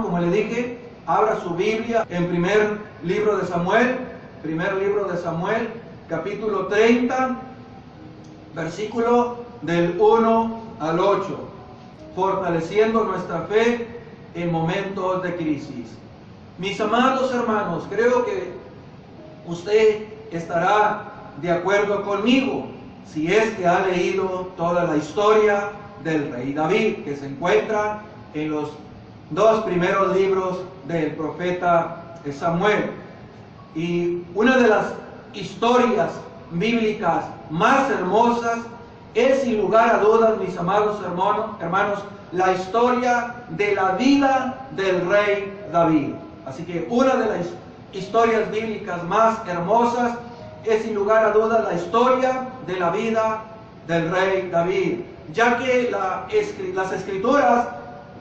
como le dije, abra su Biblia en primer libro de Samuel, capítulo 30, versículo del 1 al 8, fortaleciendo nuestra fe en momentos de crisis. Mis amados hermanos, creo que usted estará de acuerdo conmigo si es que ha leído toda la historia del rey David, que se encuentra en los dos primeros libros del profeta Samuel. Y una de las historias bíblicas más hermosas es, sin lugar a dudas, mis amados hermanos, la historia de la vida del rey David. Así que una de las historias bíblicas más hermosas es, sin lugar a dudas, la historia de la vida del rey David, ya que las escrituras,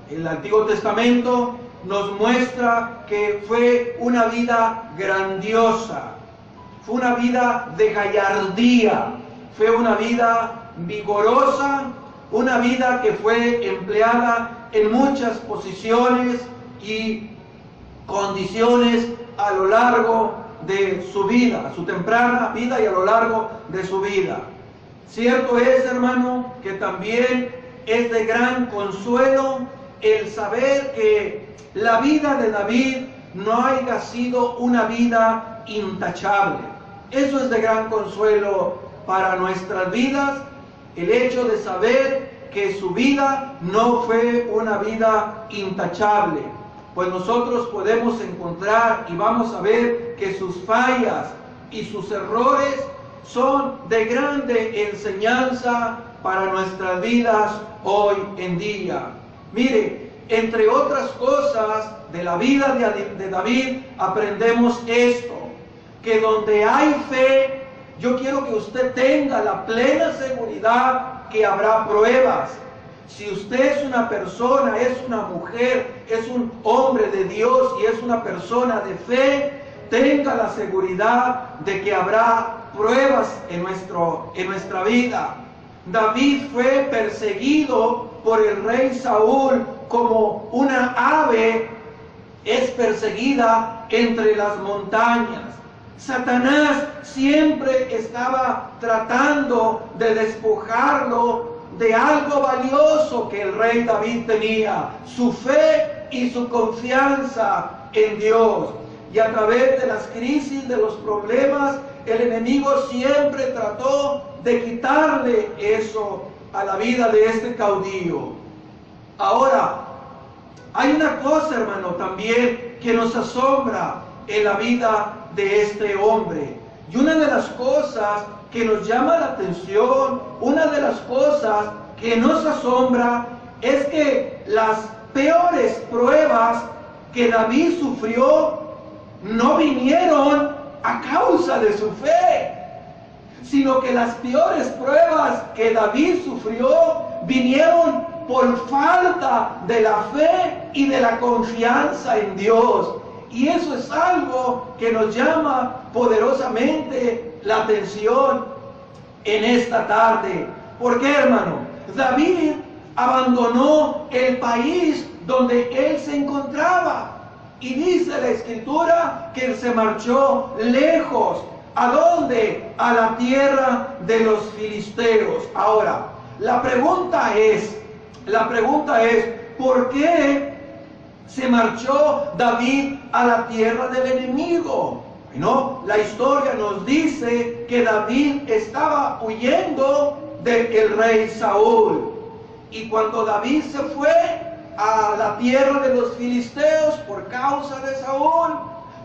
el Antiguo Testamento, nos muestra que fue una vida grandiosa, fue una vida de gallardía, fue una vida vigorosa, una vida que fue empleada en muchas posiciones y condiciones a lo largo de su vida, su temprana vida y a lo largo de su vida. Cierto es, hermano, que también es de gran consuelo el saber que la vida de David no haya sido una vida intachable. Eso es de gran consuelo para nuestras vidas, el hecho de saber que su vida no fue una vida intachable. Pues nosotros podemos encontrar y vamos a ver que sus fallas y sus errores son de grande enseñanza para nuestras vidas hoy en día. Mire, entre otras cosas de la vida de David aprendemos esto, que donde hay fe, yo quiero que usted tenga la plena seguridad que habrá pruebas. Si usted es una persona, es una mujer, es un hombre de Dios y es una persona de fe, tenga la seguridad de que habrá pruebas en nuestra vida. David fue perseguido por el rey Saúl como una ave es perseguida entre las montañas. Satanás siempre estaba tratando de despojarlo de algo valioso que el rey David tenía, su fe y su confianza en Dios. Y a través de las crisis, de los problemas, el enemigo siempre trató de quitarle eso a la vida de este caudillo. Ahora, hay una cosa, hermano, también que nos asombra en la vida de este hombre. Y una de las cosas que nos llama la atención, una de las cosas que nos asombra, es que las peores pruebas que David sufrió no vinieron a causa de su fe, sino que las peores pruebas que David sufrió vinieron por falta de la fe y de la confianza en Dios. Y eso es algo que nos llama poderosamente la atención en esta tarde. ¿Por qué, hermano? David abandonó el país donde él se encontraba. Y dice la Escritura que él se marchó lejos. ¿A dónde? A la tierra de los filisteos. Ahora, la pregunta es, ¿por qué se marchó David a la tierra del enemigo? No, la historia nos dice que David estaba huyendo del rey Saúl. Y cuando David se fue a la tierra de los filisteos por causa de Saúl,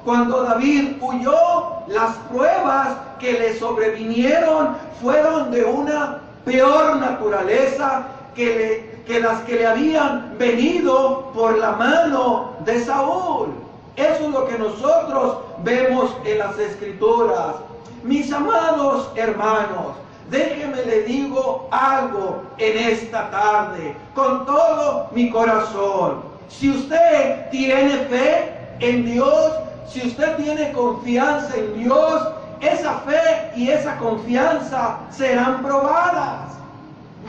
cuando David huyó, las pruebas que le sobrevinieron fueron de una peor naturaleza que las que le habían venido por la mano de Saúl. Eso es lo que nosotros vemos en las Escrituras. Mis amados hermanos, déjeme le digo algo en esta tarde, con todo mi corazón. Si usted tiene fe en Dios, si usted tiene confianza en Dios, esa fe y esa confianza serán probadas.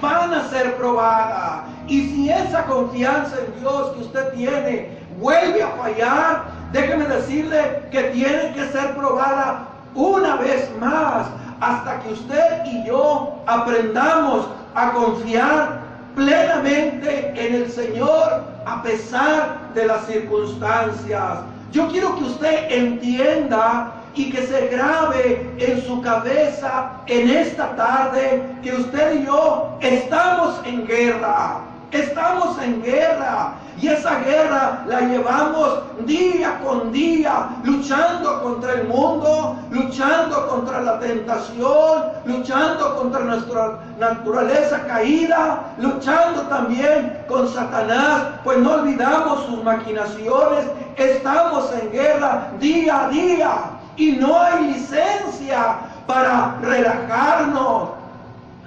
van a ser probadas. Y si esa confianza en Dios que usted tiene vuelve a fallar, déjeme decirle que tiene que ser probada una vez más, hasta que usted y yo aprendamos a confiar plenamente en el Señor a pesar de las circunstancias. Yo quiero que usted entienda y que se grabe en su cabeza en esta tarde que usted y yo estamos en guerra. Estamos en guerra, y esa guerra la llevamos día con día, luchando contra el mundo, luchando contra la tentación, luchando contra nuestra naturaleza caída, luchando también con Satanás, pues no olvidamos sus maquinaciones. Estamos en guerra día a día y no hay licencia para relajarnos.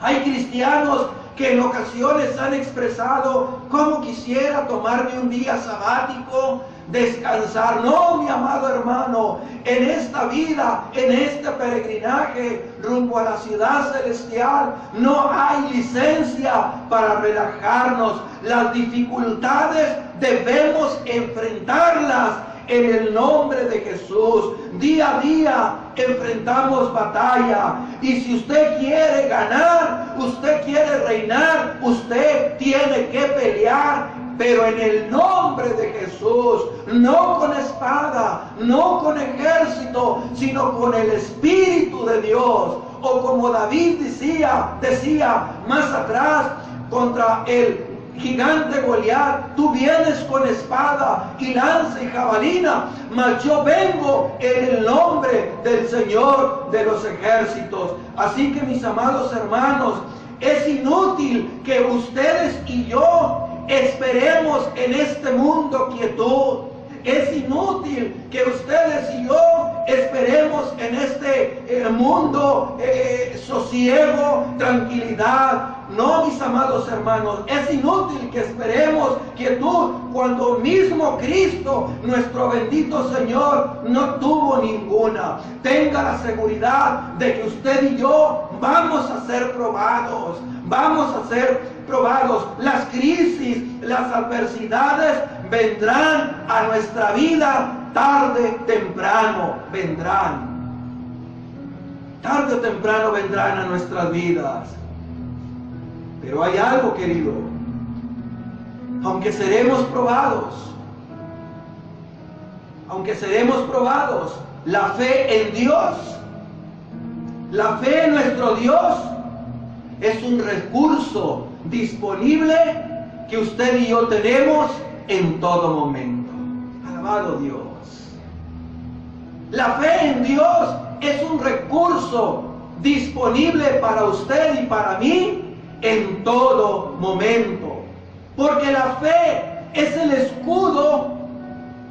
Hay cristianos que en ocasiones han expresado: ¿cómo quisiera tomarme un día sabático, descansar? No, mi amado hermano, en esta vida, en este peregrinaje rumbo a la ciudad celestial, no hay licencia para relajarnos. Las dificultades debemos enfrentarlas en el nombre de Jesús. Día a día enfrentamos batalla, y si usted quiere ganar, usted quiere reinar, usted tiene que pelear, pero en el nombre de Jesús, no con espada, no con ejército, sino con el Espíritu de Dios. O como David decía más atrás, contra el gigante Goliat: tú vienes con espada y lanza y jabalina, mas yo vengo en el nombre del Señor de los ejércitos. Así que, mis amados hermanos, es inútil que ustedes y yo esperemos en este mundo quietud. Es inútil que ustedes y yo esperemos en este mundo sosiego, tranquilidad. No, mis amados hermanos, es inútil que esperemos quietud cuando mismo Cristo, nuestro bendito Señor, no tuvo ninguna. Tenga la seguridad de que usted y yo vamos a ser probados. Vamos a ser probados. Las crisis, las adversidades vendrán a nuestra vida tarde o temprano. Vendrán. Tarde o temprano vendrán a nuestras vidas. Pero hay algo, querido. Aunque seremos probados, la fe en Dios, la fe en nuestro Dios, es un recurso disponible que usted y yo tenemos en todo momento. Alabado Dios. La fe en Dios es un recurso disponible para usted y para mí en todo momento. Porque la fe es el escudo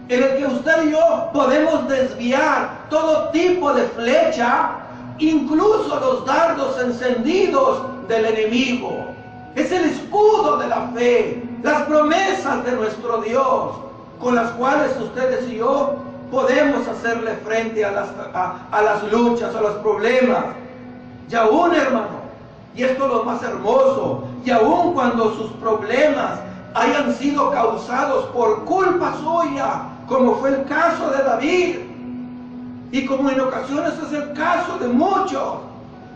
en el que usted y yo podemos desviar todo tipo de flecha, incluso los dardos encendidos del enemigo. Es el escudo de la fe, las promesas de nuestro Dios, con las cuales ustedes y yo podemos hacerle frente a las luchas, a los problemas. Y aún, hermano, y esto es lo más hermoso, y aún cuando sus problemas hayan sido causados por culpa suya, como fue el caso de David, y como en ocasiones es el caso de muchos,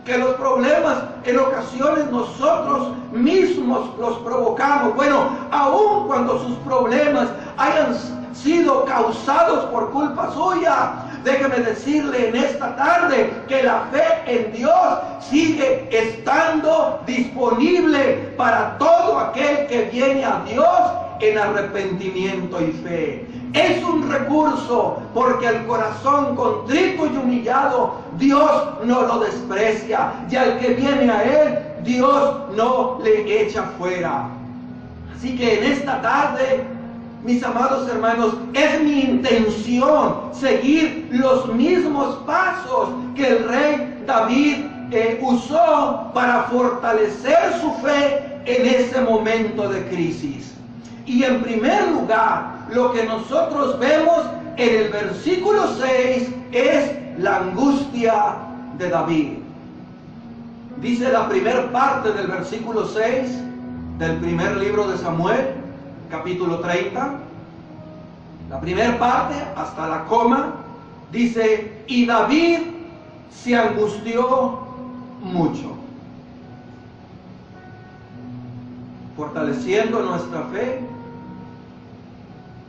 que los problemas en ocasiones nosotros mismos los provocamos. Bueno, aun cuando sus problemas hayan sido causados por culpa suya, déjeme decirle en esta tarde que la fe en Dios sigue estando disponible para todo aquel que viene a Dios en arrepentimiento y fe. Es un recurso, porque el corazón contrito y humillado Dios no lo desprecia, y al que viene a Él Dios no le echa fuera. Así que en esta tarde, mis amados hermanos, es mi intención seguir los mismos pasos que el rey David usó para fortalecer su fe en ese momento de crisis. Y en primer lugar, lo que nosotros vemos en el versículo 6 es la angustia de David. Dice la primera parte del versículo 6 del primer libro de Samuel, capítulo 30. La primera parte, hasta la coma, dice: y David se angustió mucho, fortaleciendo nuestra fe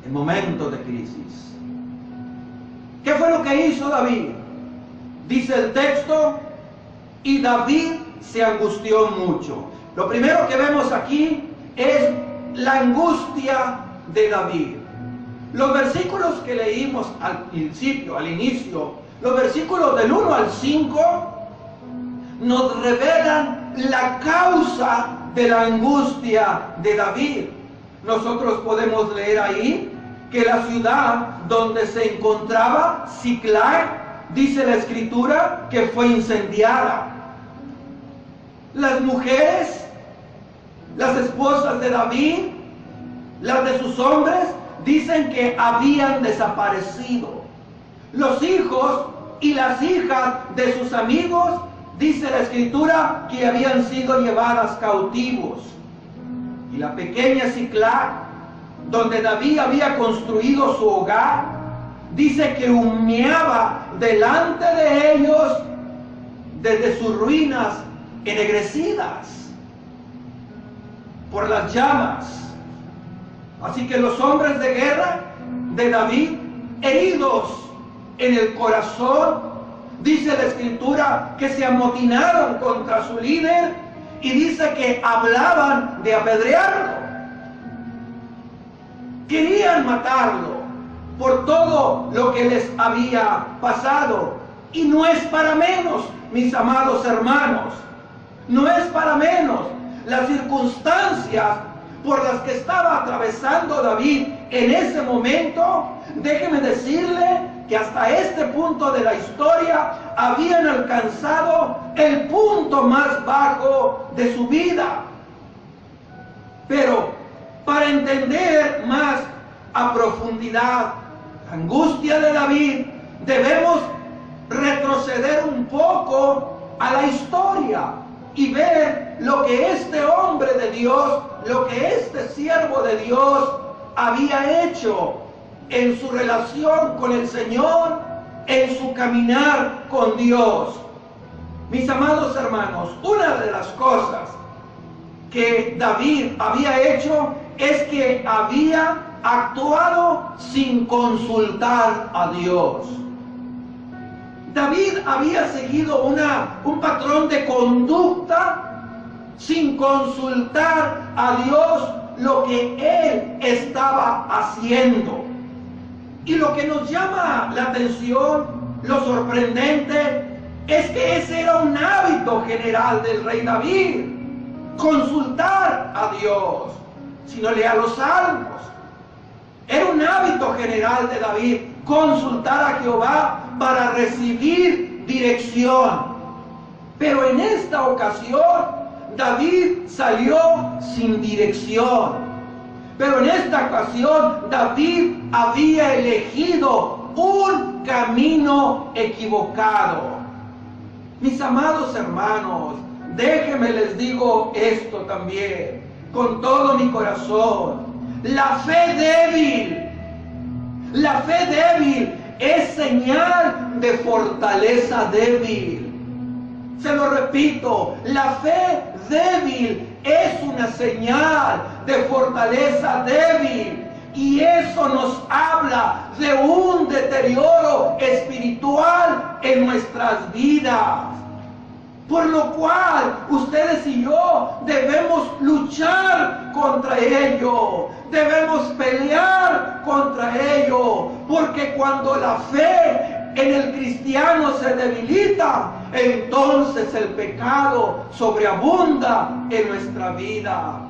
en momentos de crisis. ¿Qué fue lo que hizo David? Dice el texto: y David se angustió mucho. Lo primero que vemos aquí es la angustia de David. Los versículos que leímos al principio, al inicio, los versículos del 1 al 5, nos revelan la causa de la angustia de David. Nosotros podemos leer ahí que la ciudad donde se encontraba Siclag, dice la escritura, que fue incendiada. Las mujeres, las esposas de David, las de sus hombres, dicen que habían desaparecido. Los hijos y las hijas de sus amigos, dice la escritura, que habían sido llevadas cautivos. Y la pequeña Siclag, donde David había construido su hogar, dice que humeaba delante de ellos desde sus ruinas ennegrecidas por las llamas. Así que los hombres de guerra de David, heridos en el corazón, dice la escritura, que se amotinaron contra su líder y dice que hablaban de apedrearlo. Querían matarlo por todo lo que les había pasado. Y no es para menos, mis amados hermanos, no es para menos las circunstancias por las que estaba atravesando David en ese momento. Déjeme decirle que hasta este punto de la historia habían alcanzado el punto más bajo de su vida. Pero para entender más a profundidad la angustia de David, debemos retroceder un poco a la historia y ver lo que este hombre de Dios, lo que este siervo de Dios había hecho en su relación con el Señor, en su caminar con Dios. Mis amados hermanos, una de las cosas que David había hecho es que había actuado sin consultar a Dios. David había seguido un patrón de conducta sin consultar a Dios lo que él estaba haciendo. Y lo que nos llama la atención, lo sorprendente, es que ese era un hábito general del rey David, consultar a Dios. Si no lea los salmos, era un hábito general de David, consultar a Jehová para recibir dirección. Pero en esta ocasión, David salió sin dirección. Pero en esta ocasión, David había elegido un camino equivocado. Mis amados hermanos, déjenme les digo esto también, con todo mi corazón. La fe débil es señal de fortaleza débil. Se lo repito, la fe débil es una señal de fortaleza débil. Y eso nos habla de un deterioro espiritual en nuestras vidas. Por lo cual, ustedes y yo debemos luchar contra ello. Debemos pelear contra ello. Porque cuando la fe en el cristiano se debilita, entonces el pecado sobreabunda en nuestra vida.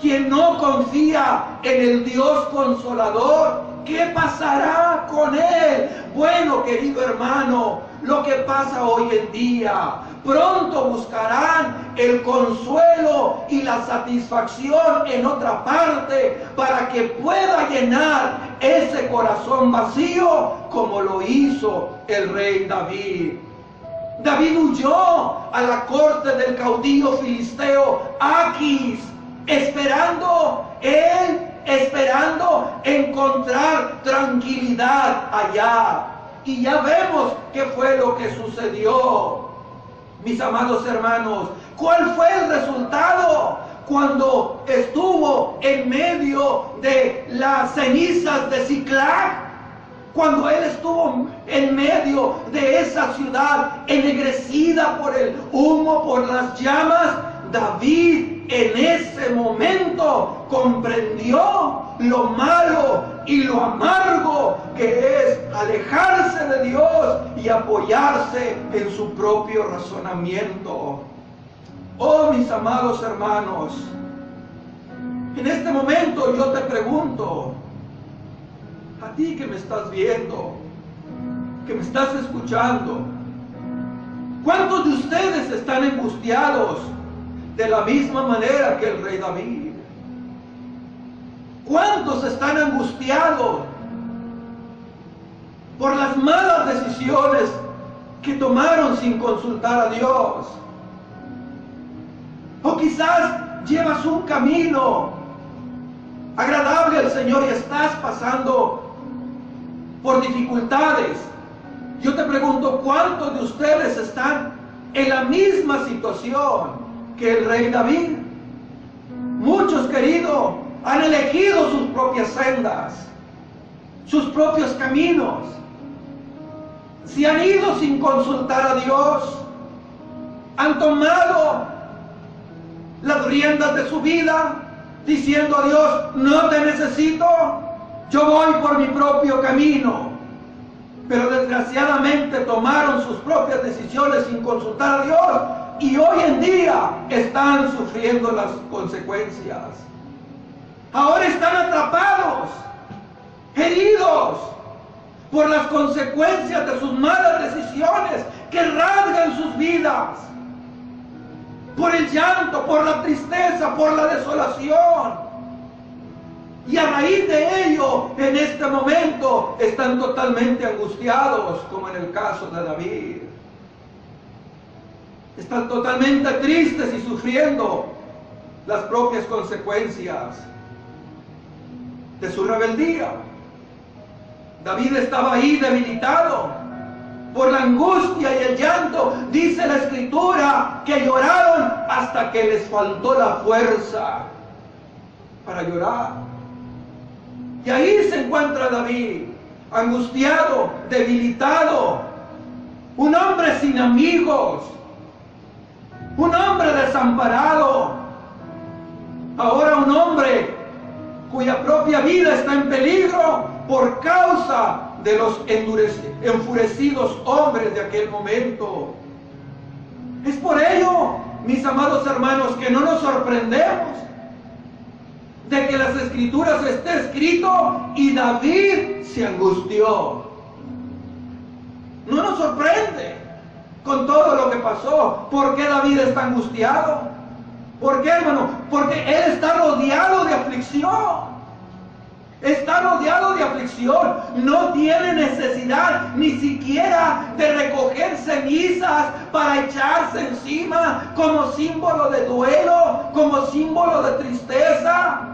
Quien no confía en el Dios consolador, ¿qué pasará con él? Bueno, querido hermano, lo que pasa hoy en día, pronto buscarán el consuelo y la satisfacción en otra parte para que pueda llenar ese corazón vacío como lo hizo el rey David. David huyó a la corte del caudillo filisteo Aquis, esperando encontrar tranquilidad allá. Y ya vemos qué fue lo que sucedió. Mis amados hermanos, ¿cuál fue el resultado cuando estuvo en medio de las cenizas de Siclag? Cuando él estuvo en medio de esa ciudad ennegrecida por el humo, por las llamas, David en ese momento comprendió lo malo y lo amargo que es alejarse de Dios y apoyarse en su propio razonamiento. Oh, mis amados hermanos, en este momento yo te pregunto, a ti que me estás viendo, que me estás escuchando, ¿cuántos de ustedes están angustiados de la misma manera que el rey David? ¿Cuántos están angustiados por las malas decisiones que tomaron sin consultar a Dios? O quizás llevas un camino agradable al Señor y estás pasando por dificultades. Yo te pregunto, ¿cuántos de ustedes están en la misma situación que el rey David? Muchos, queridos, han elegido sus propias sendas, sus propios caminos. Se han ido sin consultar a Dios. Han tomado las riendas de su vida, diciendo a Dios, no te necesito, yo voy por mi propio camino. Pero desgraciadamente tomaron sus propias decisiones sin consultar a Dios y hoy en día están sufriendo las consecuencias. Ahora están atrapados, heridos por las consecuencias de sus malas decisiones que rasgan sus vidas, por el llanto, por la tristeza, por la desolación. Y a raíz de ello, en este momento, están totalmente angustiados, como en el caso de David. Están totalmente tristes y sufriendo las propias consecuencias de su rebeldía. David estaba ahí debilitado por la angustia y el llanto. Dice la Escritura que lloraron hasta que les faltó la fuerza para llorar. Y ahí se encuentra David, angustiado, debilitado, un hombre sin amigos, un hombre desamparado, ahora un hombre cuya propia vida está en peligro por causa de los enfurecidos hombres de aquel momento. Es por ello, mis amados hermanos, que no nos sorprendemos de que las Escrituras esté escrito y David se angustió. No nos sorprende con todo lo que pasó. ¿Por qué David está angustiado? ¿Por qué, hermano? Porque él está rodeado de aflicción. Está rodeado de aflicción. No tiene necesidad ni siquiera de recoger cenizas para echarse encima como símbolo de duelo, como símbolo de tristeza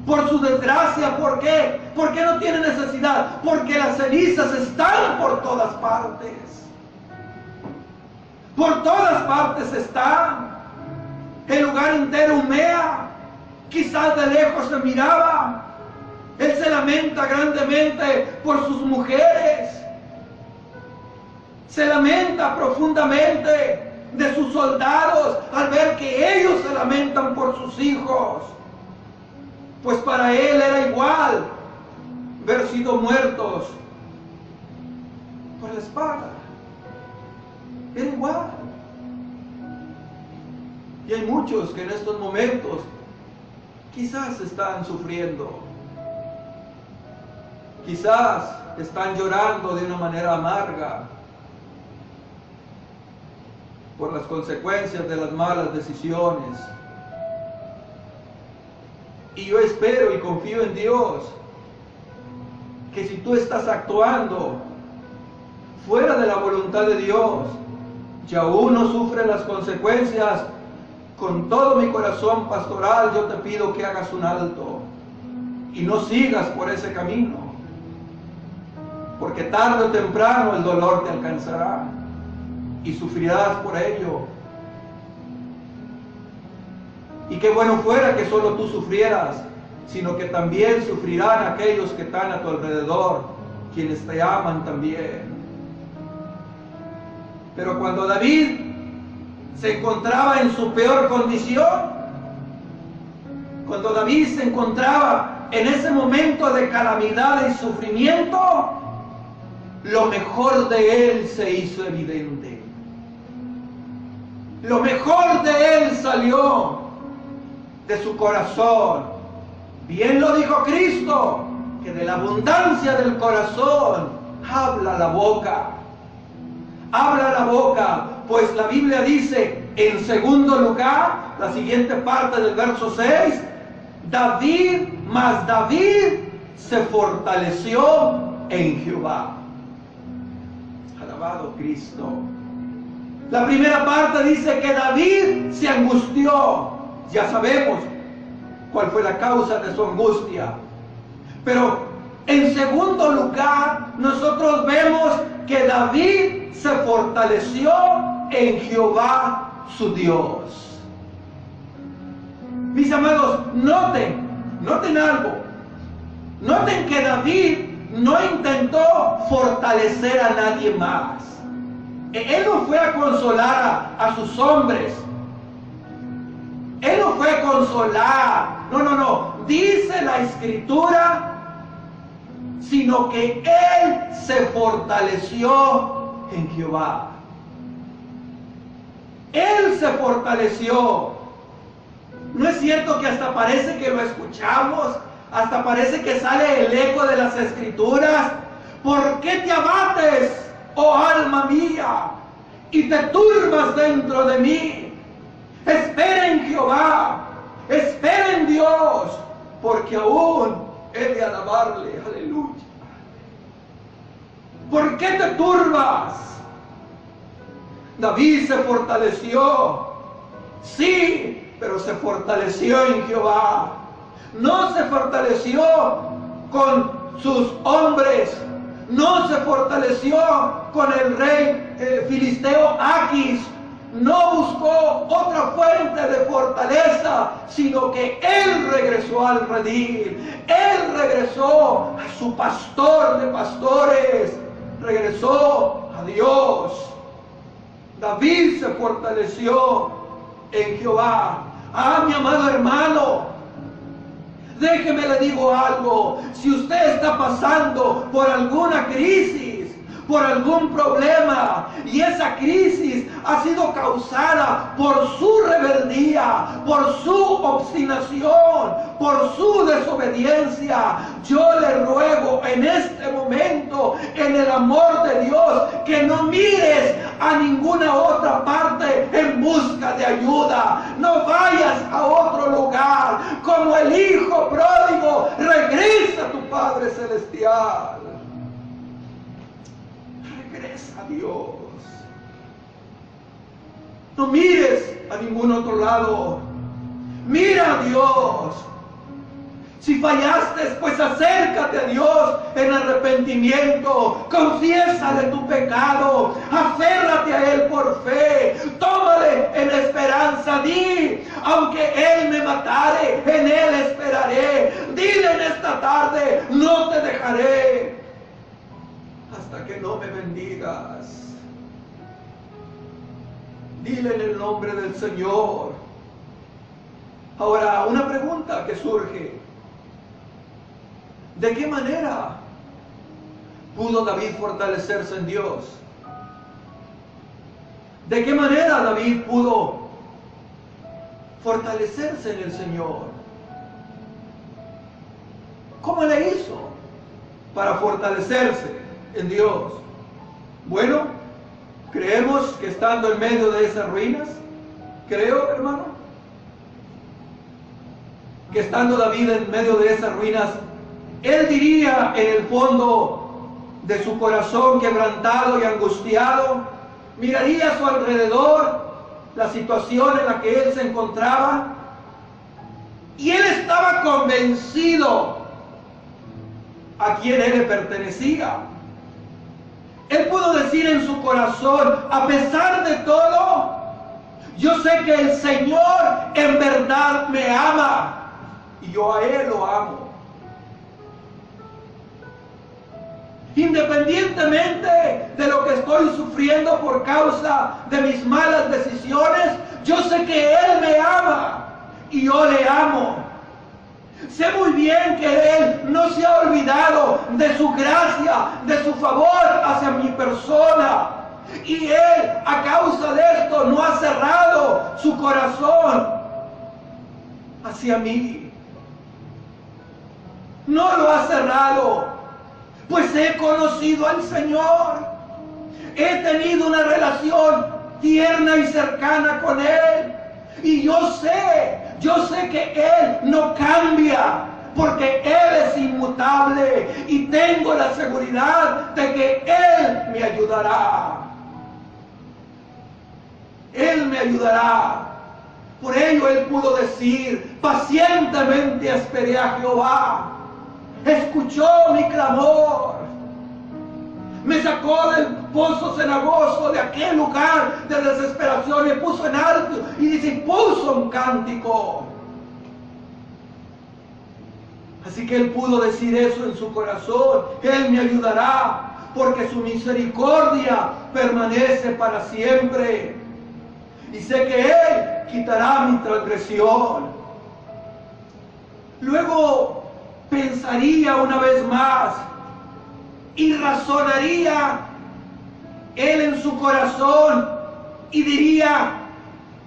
por su desgracia. ¿Por qué? ¿Por qué no tiene necesidad? Porque las cenizas están por todas partes. Por todas partes están. El lugar entero humea. Quizás de lejos se miraba. Él se lamenta grandemente por sus mujeres. Se lamenta profundamente de sus soldados al ver que ellos se lamentan por sus hijos. Pues para él era igual haber sido muertos por la espada. Era igual. Y hay muchos que en estos momentos quizás están sufriendo. Quizás están llorando de una manera amarga por las consecuencias de las malas decisiones. Y yo espero y confío en Dios que si tú estás actuando fuera de la voluntad de Dios, y aún no sufre las consecuencias, con todo mi corazón pastoral yo te pido que hagas un alto y no sigas por ese camino, porque tarde o temprano el dolor te alcanzará y sufrirás por ello. Y qué bueno fuera que solo tú sufrieras, sino que también sufrirán aquellos que están a tu alrededor, quienes te aman también. Pero cuando David se encontraba en su peor condición, cuando David se encontraba en ese momento de calamidad y sufrimiento, lo mejor de él se hizo evidente. Lo mejor de él salió de su corazón. Bien lo dijo Cristo, que de la abundancia del corazón habla la boca. Habla la boca, pues la Biblia dice, en segundo lugar, la siguiente parte del verso 6, David se fortaleció en Jehová. Alabado Cristo. La primera parte dice que David se angustió. Ya sabemos cuál fue la causa de su angustia. Pero en segundo lugar, nosotros vemos que David se fortaleció en Jehová su Dios. Mis amados, noten algo. Noten que David no intentó fortalecer a nadie más. Él no fue a consolar a sus hombres. Él no fue a consolar. No. Dice la Escritura, sino que él se fortaleció en Jehová. Él se fortaleció. ¿No es cierto que hasta parece que lo escuchamos? Hasta parece que sale el eco de las Escrituras. ¿Por qué te abates, oh alma mía, y te turbas dentro de mí? Espera en Jehová, espera en Dios, porque aún he de alabarle. Aleluya. ¿Por qué te turbas? David se fortaleció, sí, pero se fortaleció en Jehová. No se fortaleció con sus hombres, no se fortaleció con el rey filisteo Aquis, no buscó otra fuente de fortaleza, sino que él regresó al redil, él regresó a su pastor de pastores, regresó a Dios. David se fortaleció en Jehová. Ah, mi amado hermano, déjeme le digo algo. Si usted está pasando por alguna crisis, por algún problema, y esa crisis ha sido causada por su rebeldía, por su obstinación, por su desobediencia, yo le ruego en este momento, en el amor de Dios, que no mires a ninguna otra parte en busca de ayuda. No vayas a otro lugar. Como el hijo pródigo, regresa a tu Padre Celestial. Regresa a Dios. No mires a ningún otro lado. Mira a Dios. Si fallaste, pues acércate a Dios en arrepentimiento. Confiésale tu pecado. Aférrate a Él por fe. Tómale en esperanza. Di, aunque Él me matare, en Él esperaré. Dile en esta tarde, no te dejaré hasta que no me bendigas. Dile en el nombre del Señor. Ahora, una pregunta que surge. ¿De qué manera pudo David fortalecerse en Dios? ¿De qué manera David pudo fortalecerse en el Señor? ¿Cómo le hizo para fortalecerse en Dios? Bueno, creemos que estando en medio de esas ruinas, creo, hermano, que estando David en medio de esas ruinas, él diría en el fondo de su corazón quebrantado y angustiado, miraría a su alrededor la situación en la que él se encontraba, y él estaba convencido a quién él le pertenecía. Él pudo decir en su corazón: a pesar de todo, yo sé que el Señor en verdad me ama y yo a Él lo amo. Independientemente de lo que estoy sufriendo por causa de mis malas decisiones, yo sé que Él me ama y yo le amo. Sé muy bien que Él no se ha olvidado de su gracia, de su favor hacia mi persona. Y Él, a causa de esto, no ha cerrado su corazón hacia mí. No lo ha cerrado, pues he conocido al Señor. He tenido una relación tierna y cercana con Él. Y yo sé que Él no cambia, porque Él es inmutable y tengo la seguridad de que Él me ayudará. Él me ayudará. Por ello Él pudo decir: pacientemente esperé a Jehová, escuchó mi clamor, me sacó del pozo cenagoso, de aquel lugar de desesperación, me puso en alto y dice: puso un cántico. Así que Él pudo decir eso en su corazón: Él me ayudará, porque su misericordia permanece para siempre. Y sé que Él quitará mi transgresión. Luego pensaría una vez más y razonaría Él en su corazón y diría: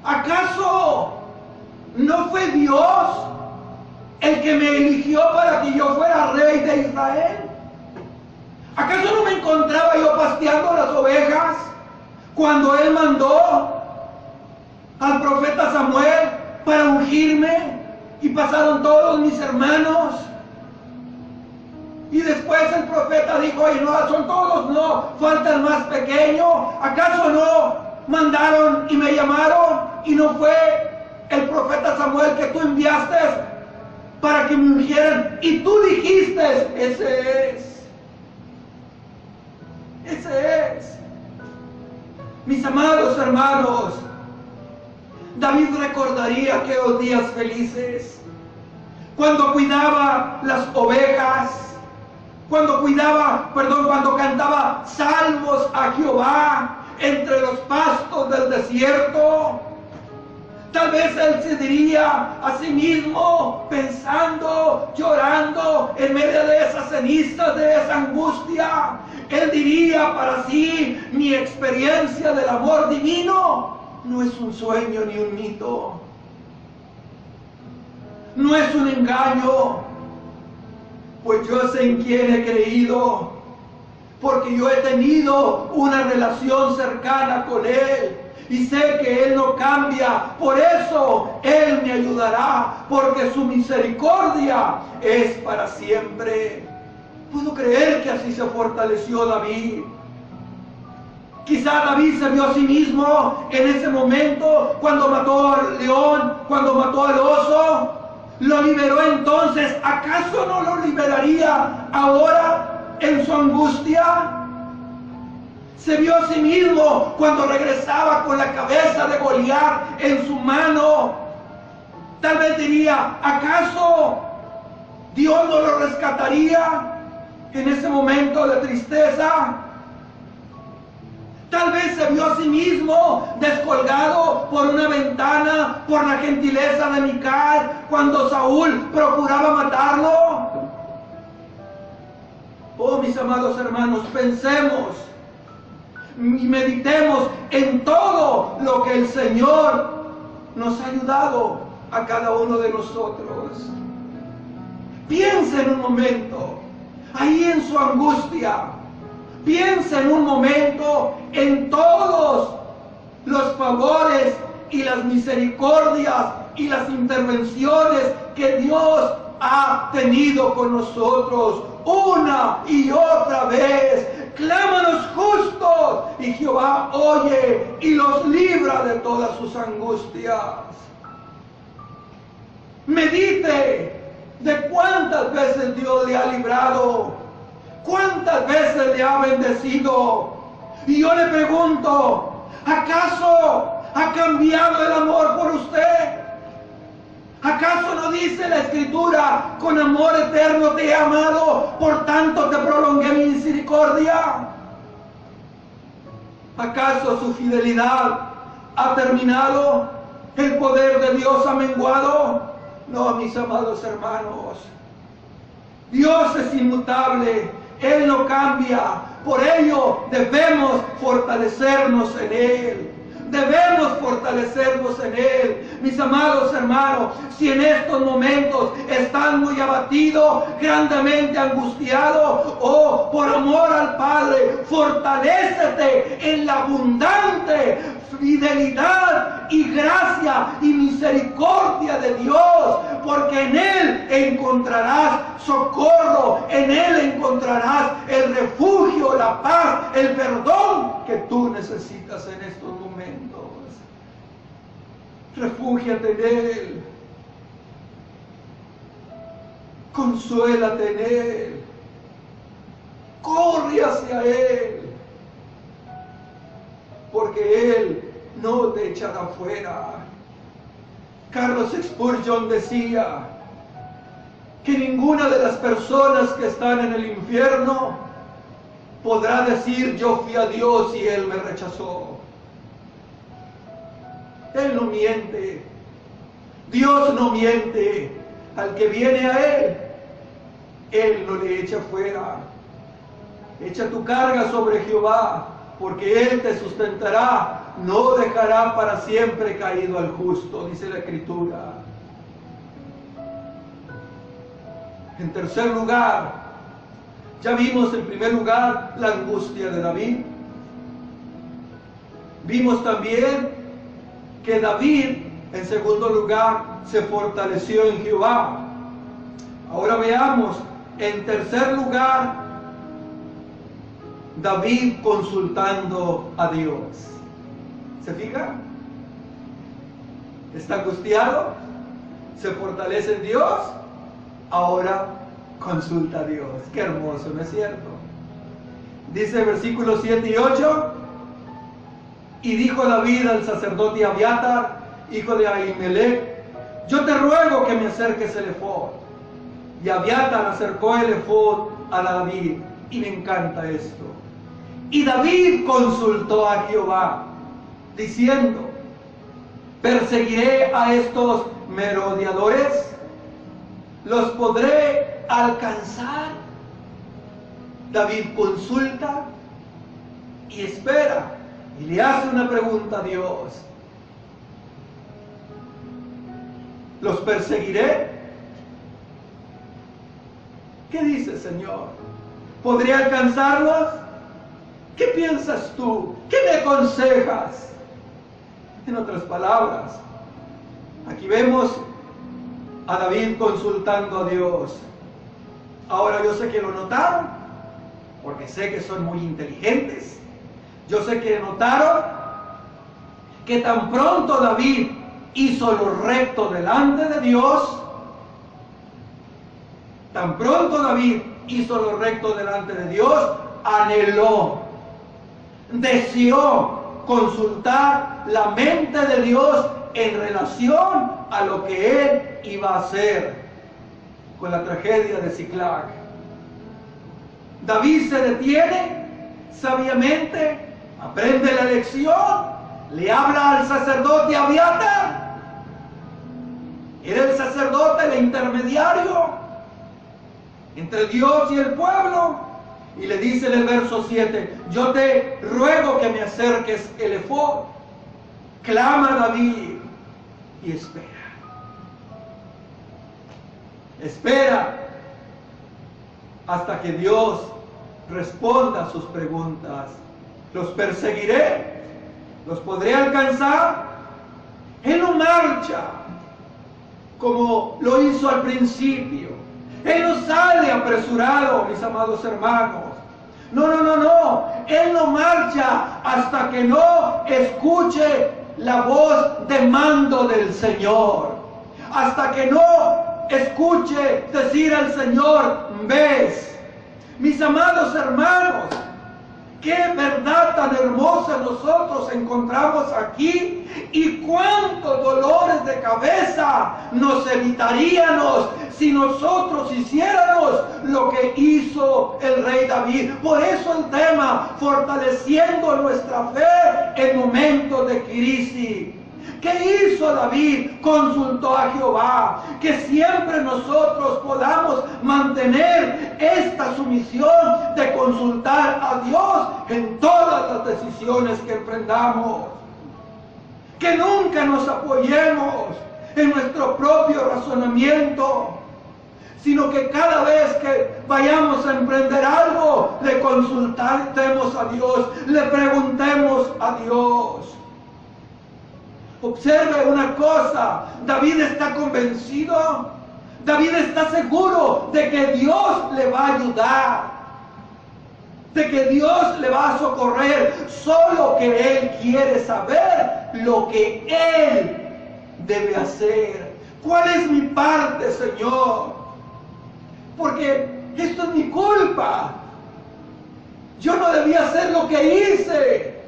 ¿acaso no fue Dios el que me eligió para que yo fuera rey de Israel? ¿Acaso no me encontraba yo pasteando las ovejas cuando Él mandó al profeta Samuel para ungirme y pasaron todos mis hermanos? Y después el profeta dijo: oye, no, son todos, no, falta el más pequeño. ¿Acaso no mandaron y me llamaron y no fue el profeta Samuel que tú enviaste para que me ungieran? Y tú dijiste: ese es. Mis amados hermanos, David recordaría aquellos días felices cuando cuidaba las ovejas, cuando cantaba salmos a Jehová entre los pastos del desierto. Tal vez él se diría a sí mismo, pensando, llorando en medio de esas cenizas, de esa angustia. Él diría para sí: mi experiencia del amor divino no es un sueño ni un mito, no es un engaño, pues yo sé en quién he creído, porque yo he tenido una relación cercana con Él y sé que Él no cambia. Por eso Él me ayudará, porque su misericordia es para siempre. Puedo creer que así se fortaleció David. Quizá David se vio a sí mismo en ese momento cuando mató al león, cuando mató al oso. Lo liberó entonces. ¿Acaso no lo liberaría ahora en su angustia? Se vio a sí mismo cuando regresaba con la cabeza de Goliat en su mano. Tal vez diría: ¿acaso Dios no lo rescataría en ese momento de tristeza? Tal vez se vio a sí mismo descolgado por una ventana por la gentileza de Mical cuando Saúl procuraba matarlo. Oh, mis amados hermanos, pensemos y meditemos en todo lo que el Señor nos ha ayudado a cada uno de nosotros. Piensa en un momento, ahí en su angustia. Piensa en un momento en todos los favores y las misericordias y las intervenciones que Dios ha tenido con nosotros una y otra vez. Jehová oye y los libra de todas sus angustias. Medite de cuántas veces Dios le ha librado, cuántas veces le ha bendecido. Y yo le pregunto, ¿acaso ha cambiado el amor por usted? ¿Acaso no dice la Escritura, con amor eterno te he amado, por tanto te prolongué mi misericordia? ¿Acaso su fidelidad ha terminado? ¿El poder de Dios ha menguado? No, mis amados hermanos. Dios es inmutable, Él no cambia. Por ello debemos fortalecernos en Él. Debemos fortalecernos en Él. Mis amados hermanos, si en estos momentos están muy abatidos, grandemente angustiados, oh, por amor al Padre, fortalécete en la abundante fidelidad y gracia y misericordia de Dios, porque en Él encontrarás socorro, en Él encontrarás el refugio, la paz, el perdón que tú necesitas en estos momentos. Refúgiate en Él, consuélate en Él, corre hacia Él, porque Él no te echará fuera. Carlos Spurgeon decía que ninguna de las personas que están en el infierno podrá decir yo fui a Dios y Él me rechazó. Él no miente. Dios no miente. Al que viene a Él no le echa fuera. Echa tu carga sobre Jehová, porque Él te sustentará. No dejará para siempre caído al justo, dice la Escritura. En tercer lugar, ya vimos en primer lugar la angustia de David. Vimos también que David, en segundo lugar, se fortaleció en Jehová. Ahora veamos, en tercer lugar, David consultando a Dios. ¿Se fija? Está angustiado, se fortalece en Dios, ahora consulta a Dios. Qué hermoso, ¿no es cierto? Dice versículos 7 y 8, y dijo David al sacerdote Abiatar, hijo de Ahimelech, yo te ruego que me acerques el efod. Y Abiatar acercó el efod a David, y me encanta esto. Y David consultó a Jehová, diciendo, ¿perseguiré a estos merodeadores? ¿Los podré alcanzar? David consulta y espera, y le hace una pregunta a Dios. ¿Los perseguiré? ¿Qué dice, Señor? ¿Podré alcanzarlos? ¿Qué piensas tú? ¿Qué me aconsejas? En otras palabras, aquí vemos a David consultando a Dios. Ahora yo sé que lo notaron, porque sé que son muy inteligentes. Yo sé que notaron que tan pronto David hizo lo recto delante de Dios, tan pronto David hizo lo recto delante de Dios, anheló, deseó consultar la mente de Dios en relación a lo que él iba a hacer con la tragedia de Ziklag. David se detiene sabiamente, aprende la lección, le habla al sacerdote Abiatar. Era el sacerdote el intermediario entre Dios y el pueblo. Y le dice en el verso 7, yo te ruego que me acerques el efod. Clama David y espera. Espera hasta que Dios responda a sus preguntas. ¿Los perseguiré? ¿Los podré alcanzar? Él no marcha como lo hizo al principio. Él no sale apresurado, mis amados hermanos. No, no, no, no. Él no marcha hasta que no escuche la voz de mando del Señor. Hasta que no escuche decir al Señor, ves. Mis amados hermanos, qué verdad tan hermosa nosotros encontramos aquí, y cuántos dolores de cabeza nos evitaríamos si nosotros hiciéramos lo que hizo el rey David. Por eso el tema, fortaleciendo nuestra fe en momentos de crisis. ¿Qué hizo David? Consultó a Jehová. Que siempre nosotros podamos mantener esta sumisión de consultar a Dios en todas las decisiones que emprendamos. Que nunca nos apoyemos en nuestro propio razonamiento, sino que cada vez que vayamos a emprender algo, le consultemos a Dios, le preguntemos a Dios. Observe una cosa, David está convencido, David está seguro de que Dios le va a ayudar, de que Dios le va a socorrer, solo que él quiere saber lo que él debe hacer. ¿Cuál es mi parte, Señor? Porque esto es mi culpa. Yo no debía hacer lo que hice.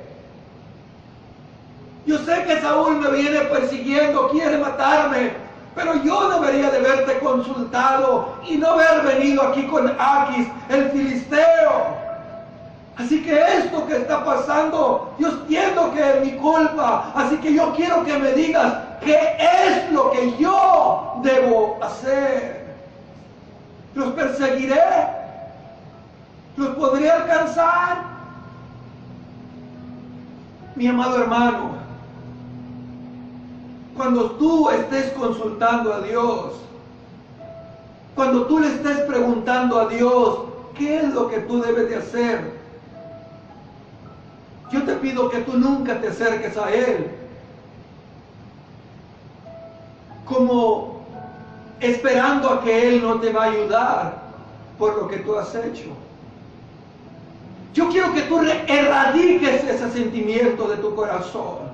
Yo sé que Saúl me viene persiguiendo, quiere matarme, pero yo debería de haberte consultado y no haber venido aquí con Aquis, el filisteo. Así que esto que está pasando, yo entiendo que es mi culpa, así que yo quiero que me digas qué es lo que yo debo hacer. ¿Los perseguiré? ¿Los podré alcanzar? Mi amado hermano, cuando tú estés consultando a Dios, cuando tú le estés preguntando a Dios qué es lo que tú debes de hacer, yo te pido que tú nunca te acerques a Él como esperando a que Él no te va a ayudar por lo que tú has hecho. Yo quiero que tú erradiques ese sentimiento de tu corazón.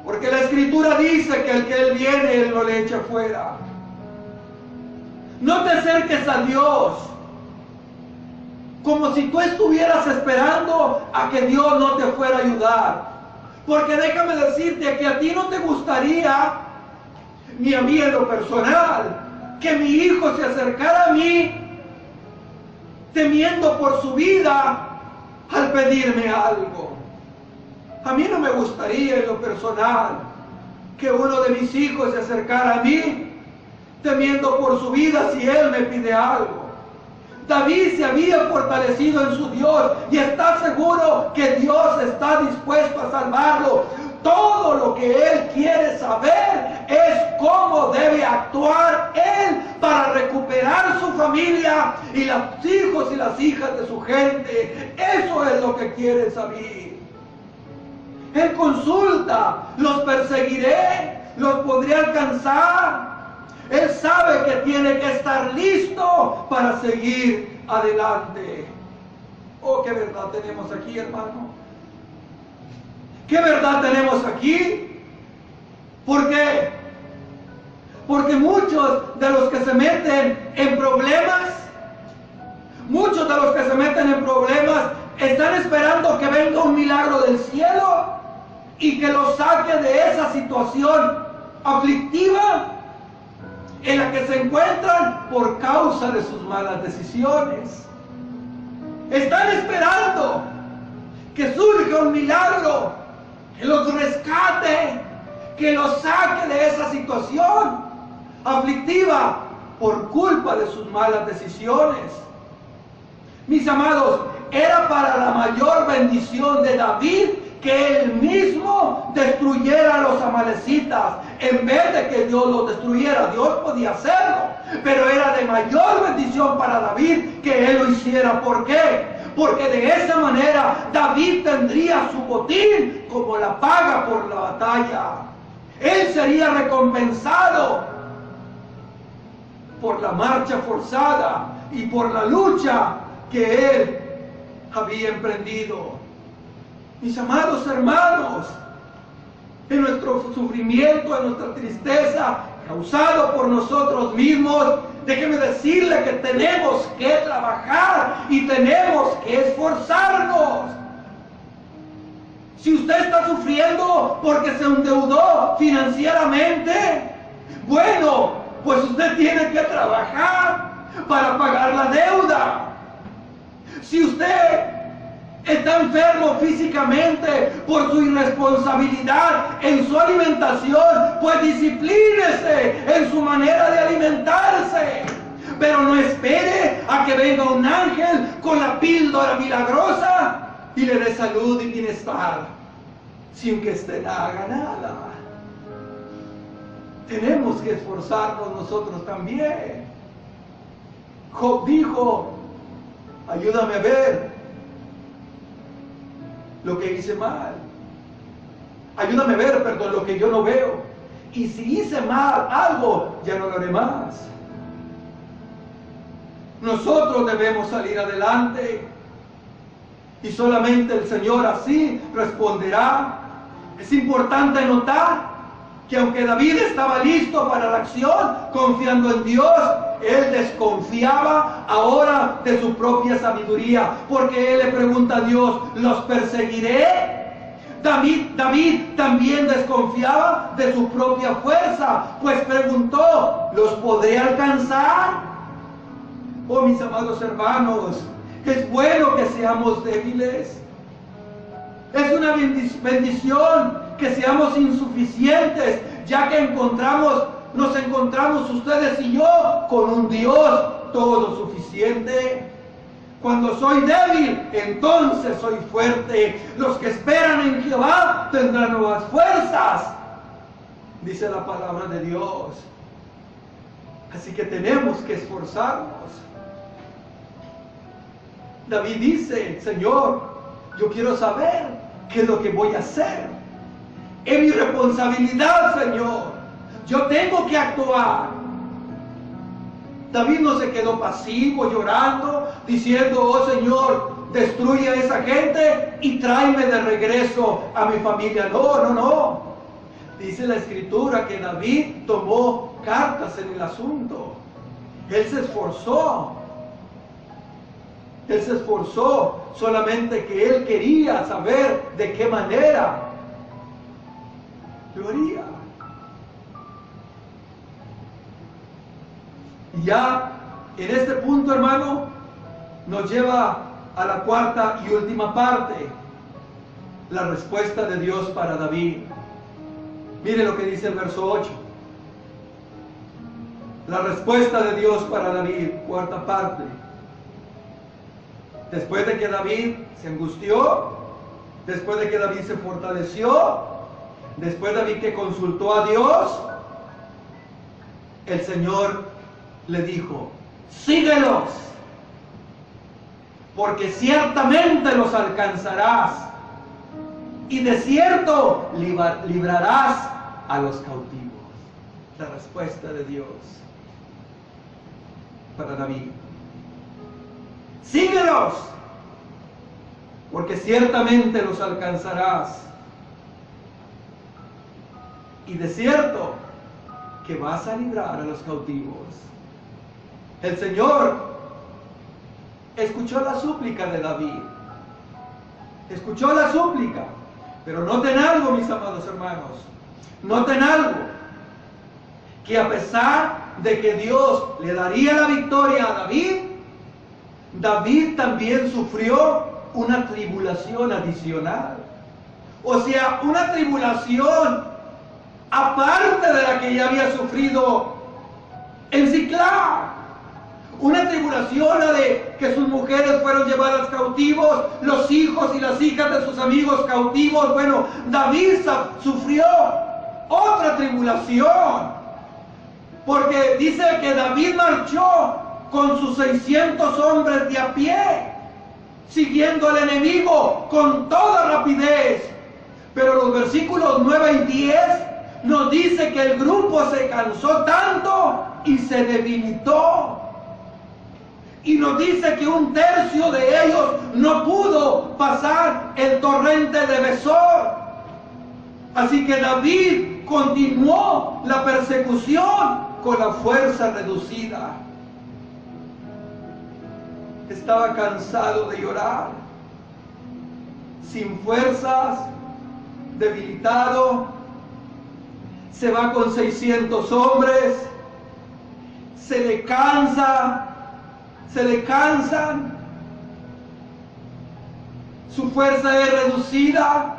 Porque la Escritura dice que el que Él viene, Él no le echa fuera. No te acerques a Dios como si tú estuvieras esperando a que Dios no te fuera a ayudar. Porque déjame decirte que a ti no te gustaría, ni a mí en lo personal, que mi hijo se acercara a mí temiendo por su vida al pedirme algo. A mí no me gustaría en lo personal que uno de mis hijos se acercara a mí temiendo por su vida si él me pide algo. David se había fortalecido en su Dios y está seguro que Dios está dispuesto a salvarlo. Todo lo que él quiere saber es cómo debe actuar él para recuperar su familia y los hijos y las hijas de su gente. Eso es lo que quiere saber. Él consulta, ¿los perseguiré? ¿Los podré alcanzar? Él sabe que tiene que estar listo para seguir adelante. Oh, qué verdad tenemos aquí, hermano. ¿Qué verdad tenemos aquí? ¿Por qué? Porque muchos de los que se meten en problemas, están esperando que venga un milagro del cielo y que los saque de esa situación aflictiva en la que se encuentran por causa de sus malas decisiones. Están esperando que surja un milagro, que los rescate, que los saque de esa situación aflictiva por culpa de sus malas decisiones. Mis amados, era para la mayor bendición de David que él mismo destruyera a los amalecitas, en vez de que Dios los destruyera. Dios podía hacerlo, pero era de mayor bendición para David que él lo hiciera. ¿Por qué? Porque de esa manera David tendría su botín como la paga por la batalla. Él sería recompensado por la marcha forzada y por la lucha que él había emprendido. Mis amados hermanos, en nuestro sufrimiento, en nuestra tristeza, causado por nosotros mismos, déjeme decirle que tenemos que trabajar y tenemos que esforzarnos. Si usted está sufriendo porque se endeudó financieramente, bueno, pues usted tiene que trabajar para pagar la deuda. Si usted está enfermo físicamente por su irresponsabilidad en su alimentación, pues disciplínese en su manera de alimentarse. Pero no espere a que venga un ángel con la píldora milagrosa y le dé salud y bienestar sin que usted haga nada. Tenemos que esforzarnos nosotros también. Job dijo: ayúdame a ver lo que hice mal. Ayúdame a ver, perdón, lo que yo no veo. Y si hice mal algo, ya no lo haré más. Nosotros debemos salir adelante. Y solamente el Señor así responderá. Es importante notar que aunque David estaba listo para la acción, confiando en Dios, él desconfiaba ahora de su propia sabiduría, porque él le pregunta a Dios: ¿los perseguiré? David también desconfiaba de su propia fuerza, pues preguntó: ¿los podré alcanzar? Oh, mis amados hermanos, es bueno que seamos débiles. Es una bendición que seamos insuficientes, ya que nos encontramos ustedes y yo con un Dios todo suficiente. Cuando soy débil, entonces soy fuerte. Los que esperan en Jehová tendrán nuevas fuerzas, dice la palabra de Dios. Así que tenemos que esforzarnos. David dice: Señor, yo quiero saber qué es lo que voy a hacer. Es mi responsabilidad, Señor. Yo tengo que actuar. David no se quedó pasivo, llorando, diciendo: oh Señor, destruye a esa gente y tráeme de regreso a mi familia. No. Dice la Escritura que David tomó cartas en el asunto. Él se esforzó. Él se esforzó, solamente que él quería saber de qué manera lo haría. Y ya en este punto, hermano, nos lleva a la cuarta y última parte, la respuesta de Dios para David. Mire lo que dice el verso 8. La respuesta de Dios para David, cuarta parte. Después de que David se angustió, después de que David se fortaleció, después de David que consultó a Dios, el Señor le dijo: síguelos, porque ciertamente los alcanzarás, y de cierto librarás a los cautivos. La respuesta de Dios para David: síguelos, porque ciertamente los alcanzarás, y de cierto que vas a librar a los cautivos. El Señor escuchó la súplica de David. Escuchó la súplica. Pero noten algo, mis amados hermanos. Noten algo. Que a pesar de que Dios le daría la victoria a David, David también sufrió una tribulación adicional. O sea, una tribulación aparte de la que ya había sufrido en Ziclag. Una tribulación, la de que sus mujeres fueron llevadas cautivos, los hijos y las hijas de sus amigos cautivos. Bueno, David sufrió otra tribulación, porque dice que David marchó con sus 600 hombres de a pie, siguiendo al enemigo con toda rapidez. Pero los versículos 9 y 10 nos dice que el grupo se cansó tanto y se debilitó, Y nos dice que 1/3 de ellos no pudo pasar el torrente de Besor. Así que David continuó la persecución con la fuerza reducida. Estaba cansado de llorar, sin fuerzas, debilitado. Se va con 600 hombres, se le cansan, su fuerza es reducida,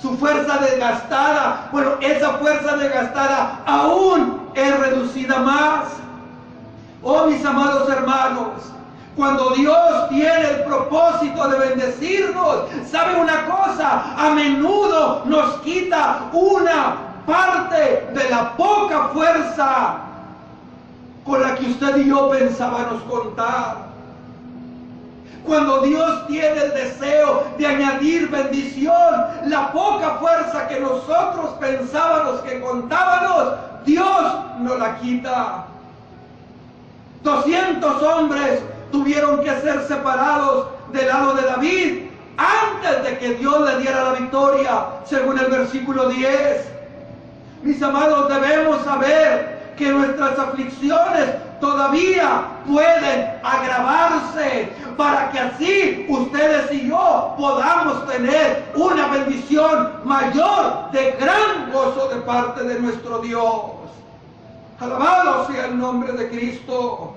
su fuerza desgastada. Bueno, esa fuerza desgastada aún es reducida más. Oh, mis amados hermanos, cuando Dios tiene el propósito de bendecirnos, ¿sabe una cosa? A menudo nos quita una parte de la poca fuerza con la que usted y yo pensábamos contar. Cuando Dios tiene el deseo de añadir bendición, la poca fuerza que nosotros pensábamos que contábamos, Dios nos la quita. 200 hombres tuvieron que ser separados del lado de David antes de que Dios le diera la victoria, según el versículo 10. Mis amados, debemos saber que nuestras aflicciones todavía pueden agravarse, para que así ustedes y yo podamos tener una bendición mayor de gran gozo de parte de nuestro Dios. Alabado sea el nombre de Cristo.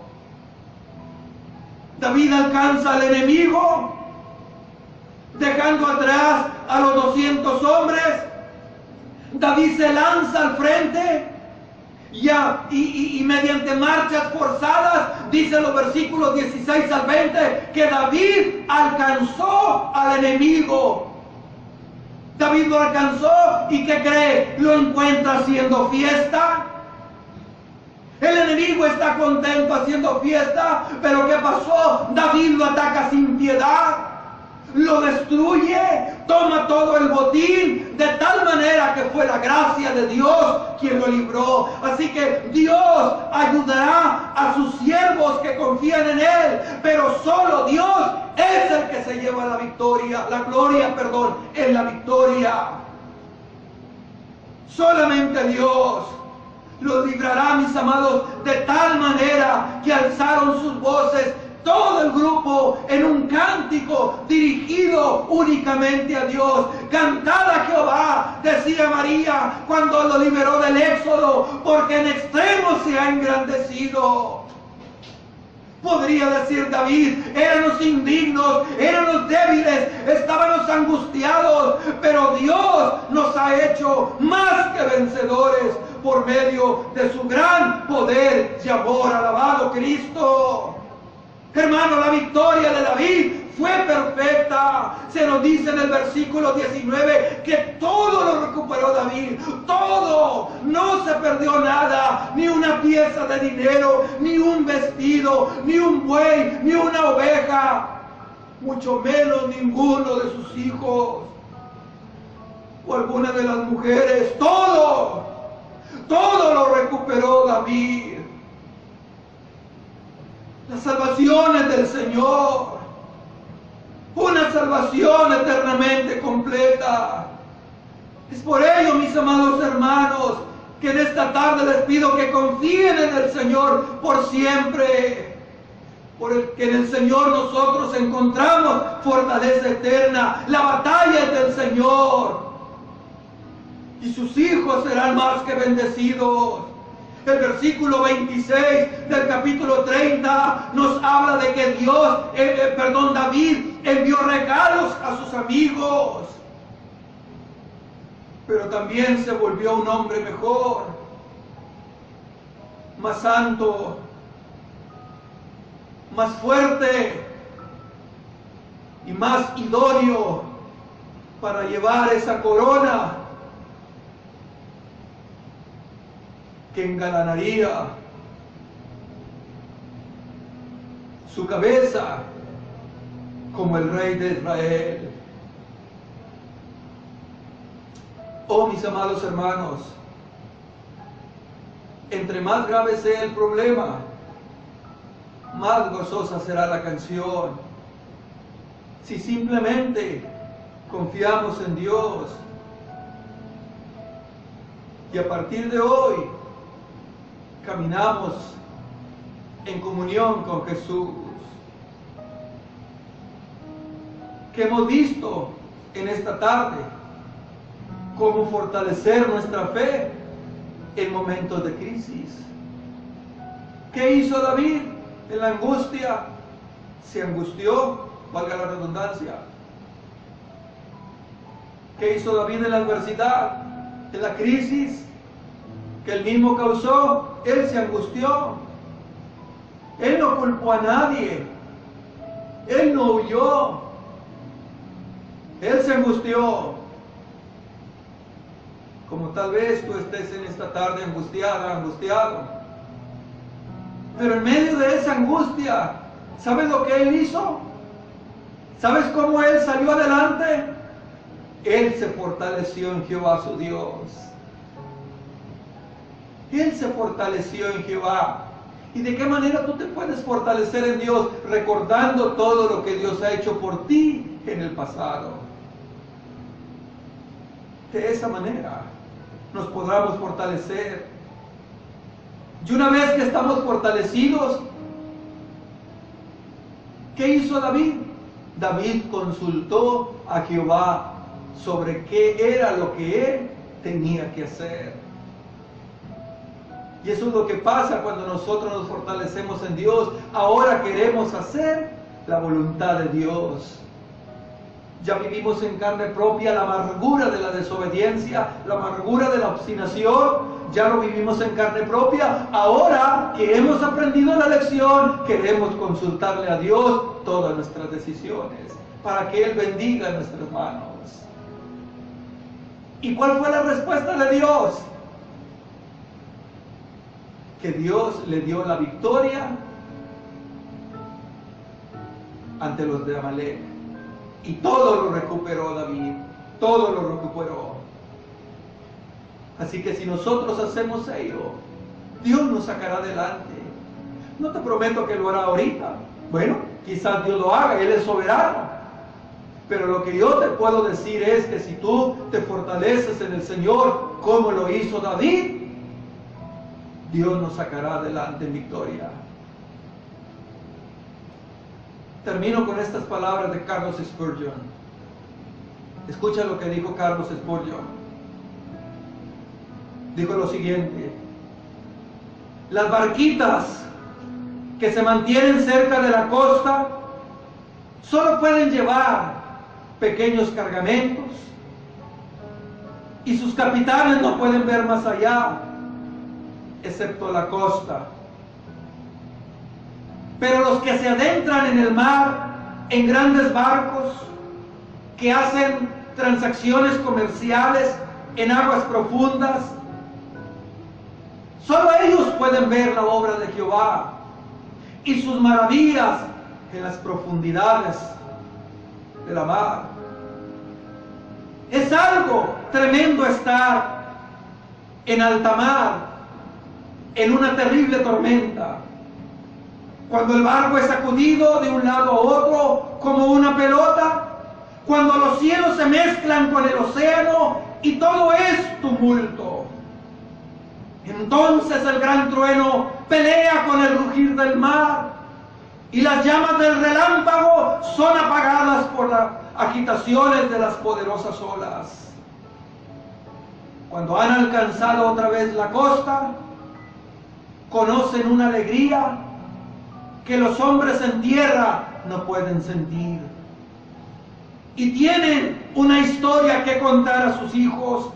David alcanza al enemigo, dejando atrás a los 200 hombres. David se lanza al frente y mediante marchas forzadas, dice los versículos 16 al 20, que David alcanzó al enemigo. David lo alcanzó y ¿qué cree? Lo encuentra haciendo fiesta. El enemigo está contento haciendo fiesta, pero ¿qué pasó? David lo ataca sin piedad, lo destruye, toma todo el botín, de tal manera que fue la gracia de Dios quien lo libró. Así que Dios ayudará a sus siervos que confían en Él, pero solo Dios es el que se lleva la victoria, la gloria, en la victoria. Solamente Dios los librará, mis amados, de tal manera que alzaron sus voces todo el grupo en un cántico dirigido únicamente a Dios. Cantad a Jehová, decía María cuando lo liberó del éxodo, porque en extremo se ha engrandecido. Podría decir David, éramos indignos, éramos débiles, estábamos angustiados, pero Dios nos ha hecho más que vencedores por medio de su gran poder y amor. Alabado Cristo. Hermano, la victoria de David fue perfecta. Se nos dice en el versículo 19 que todo lo recuperó David. Todo. No se perdió nada. Ni una pieza de dinero, ni un vestido, ni un buey, ni una oveja. Mucho menos ninguno de sus hijos o alguna de las mujeres. Todo. Todo lo recuperó David. Las salvaciones del Señor, una salvación eternamente completa. Es por ello, mis amados hermanos, que en esta tarde les pido que confíen en el Señor por siempre, porque en el Señor nosotros encontramos fortaleza eterna. La batalla es del Señor y sus hijos serán más que bendecidos. El versículo 26 del capítulo 30 nos habla de que David envió regalos a sus amigos, pero también se volvió un hombre mejor, más santo, más fuerte y más idóneo para llevar esa corona que engalanaría su cabeza como el rey de Israel. Oh, mis amados hermanos, entre más grave sea el problema, más gozosa será la canción. Si simplemente confiamos en Dios y a partir de hoy caminamos en comunión con Jesús. Que hemos visto en esta tarde cómo fortalecer nuestra fe en momentos de crisis. ¿Qué hizo David en la angustia? Se angustió, valga la redundancia. ¿Qué hizo David en la adversidad, en la crisis que él mismo causó? Él se angustió. Él no culpó a nadie. Él no huyó. Él se angustió. Como tal vez tú estés en esta tarde angustiada, angustiado. Pero en medio de esa angustia, ¿sabes lo que él hizo? ¿Sabes cómo él salió adelante? Él se fortaleció en Jehová su Dios. Él se fortaleció en Jehová. ¿Y de qué manera tú te puedes fortalecer en Dios? Recordando todo lo que Dios ha hecho por ti en el pasado. De esa manera nos podremos fortalecer. Y una vez que estamos fortalecidos, ¿qué hizo David? David consultó a Jehová sobre qué era lo que él tenía que hacer. Y eso es lo que pasa cuando nosotros nos fortalecemos en Dios. Ahora queremos hacer la voluntad de Dios. Ya vivimos en carne propia la amargura de la desobediencia, la amargura de la obstinación. Ya lo vivimos en carne propia. Ahora que hemos aprendido la lección, queremos consultarle a Dios todas nuestras decisiones para que Él bendiga nuestras manos. ¿Y cuál fue la respuesta de Dios? Que Dios le dio la victoria ante los de Amalek. Y todo lo recuperó David, todo lo recuperó. Así que si nosotros hacemos ello, Dios nos sacará adelante. No te prometo que lo hará ahorita. Bueno, quizás Dios lo haga, Él es soberano. Pero lo que yo te puedo decir es que si tú te fortaleces en el Señor, como lo hizo David, Dios nos sacará adelante en victoria. Termino con estas palabras de Carlos Spurgeon. Escucha lo que dijo Carlos Spurgeon. Dijo lo siguiente: las barquitas que se mantienen cerca de la costa solo pueden llevar pequeños cargamentos y sus capitanes no pueden ver más allá, excepto la costa. Pero los que se adentran en el mar en grandes barcos, que hacen transacciones comerciales en aguas profundas, solo ellos pueden ver la obra de Jehová y sus maravillas en las profundidades de la mar. Es algo tremendo estar en alta mar, en una terrible tormenta, cuando el barco es sacudido de un lado a otro como una pelota, cuando los cielos se mezclan con el océano y todo es tumulto. Entonces el gran trueno pelea con el rugir del mar y las llamas del relámpago son apagadas por las agitaciones de las poderosas olas. Cuando han alcanzado otra vez la costa, conocen una alegría que los hombres en tierra no pueden sentir. Y tienen una historia que contar a sus hijos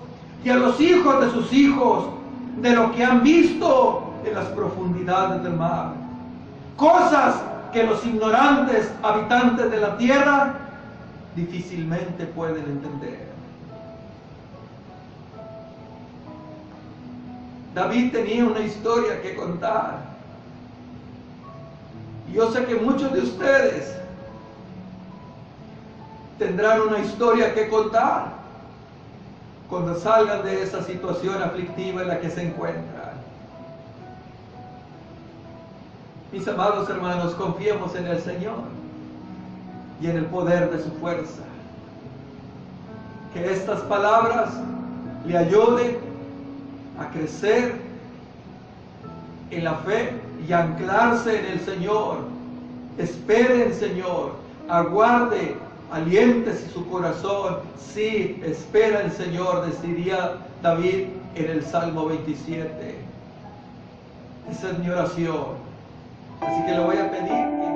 y a los hijos de sus hijos de lo que han visto en las profundidades del mar. Cosas que los ignorantes habitantes de la tierra difícilmente pueden entender. David tenía una historia que contar. Y yo sé que muchos de ustedes tendrán una historia que contar cuando salgan de esa situación aflictiva en la que se encuentran. Mis amados hermanos, confiemos en el Señor y en el poder de su fuerza. Que estas palabras le ayuden a crecer en la fe y a anclarse en el Señor. Espere en el Señor, aguarde, aliéntese su corazón. Sí, espera el Señor, decía David en el Salmo 27. Esa es mi oración. Así que le voy a pedir que